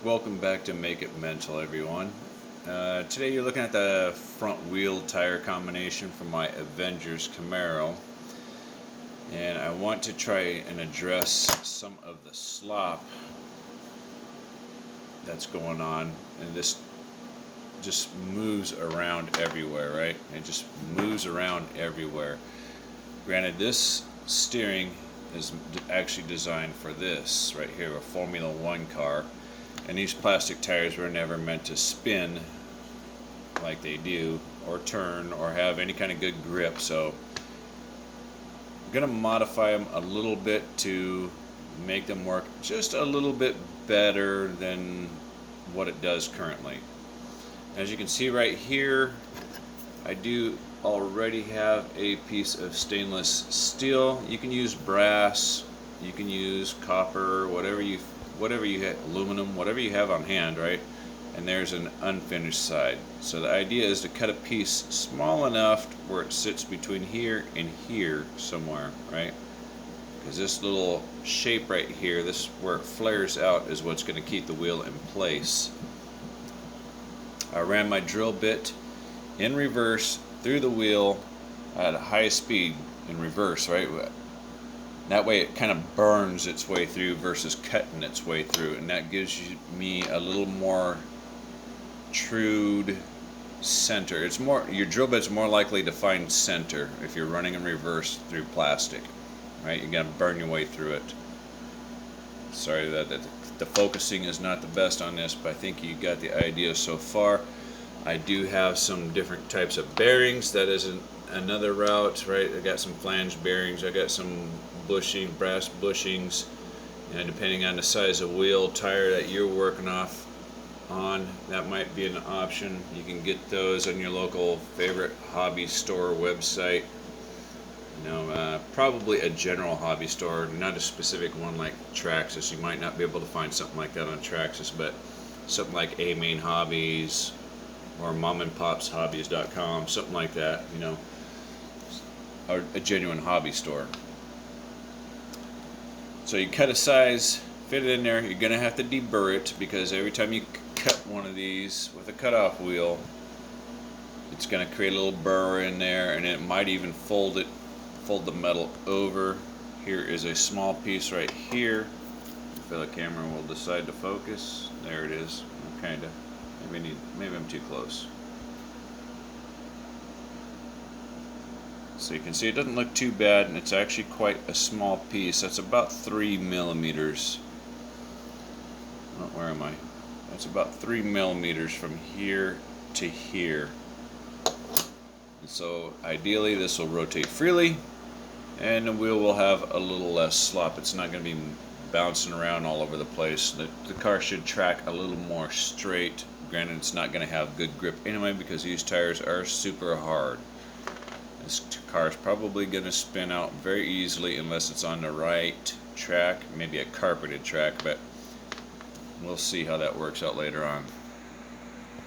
Welcome back to Make It Mental, everyone. Today you're looking at the front wheel tire combination for my Avengers Camaro, and I want to try and address some of the slop that's going on, and this just moves around everywhere, right? It just moves around everywhere. Granted, this steering is actually designed for this right here, a Formula One car. And these plastic tires were never meant to spin like they do, or turn, or have any kind of good grip. So I'm going to modify them a little bit to make them work just a little bit better than what it does currently. As you can see right here, I do already have a piece of stainless steel. You can use brass, you can use copper, whatever you have, aluminum, whatever you have on hand, right? And there's an unfinished side. So the idea is to cut a piece small enough where it sits between here and here somewhere, right? Because this little shape right here, this where it flares out, is what's going to keep the wheel in place. I ran my drill bit in reverse through the wheel at a high speed in reverse, right? That way it kind of burns its way through versus cutting its way through, and that gives me a little more trued center. It's more, your drill bit's more likely to find center if you're running in reverse through plastic, right? You're gonna burn your way through it. Sorry that the focusing is not the best on this, but I think you got the idea so far. I do have some different types of bearings. That is another route, right? I got some flange bearings, I got some bushing, brass bushings, and depending on the size of wheel, tire that you're working off on, that might be an option. You can get those on your local favorite hobby store website. Probably a general hobby store, not a specific one like Traxxas. You might not be able to find something like that on Traxxas, but something like A Main Hobbies or momandpopshobbies.com, something like that, or a genuine hobby store. So you cut a size, fit it in there. You're going to have to deburr it, because every time you cut one of these with a cutoff wheel, it's going to create a little burr in there, and it might even fold the metal over. Here is a small piece right here. If the camera will decide to focus. There it is. Kinda. Maybe I'm too close. So you can see it doesn't look too bad, and it's actually quite a small piece. That's about 3 millimeters. Oh, where am I? That's about 3 millimeters from here to here. And so ideally this will rotate freely, and the wheel will have a little less slop. It's not going to be bouncing around all over the place. The car should track a little more straight. Granted, it's not going to have good grip anyway, because these tires are super hard. This car is probably going to spin out very easily unless it's on the right track, maybe a carpeted track, but we'll see how that works out later on.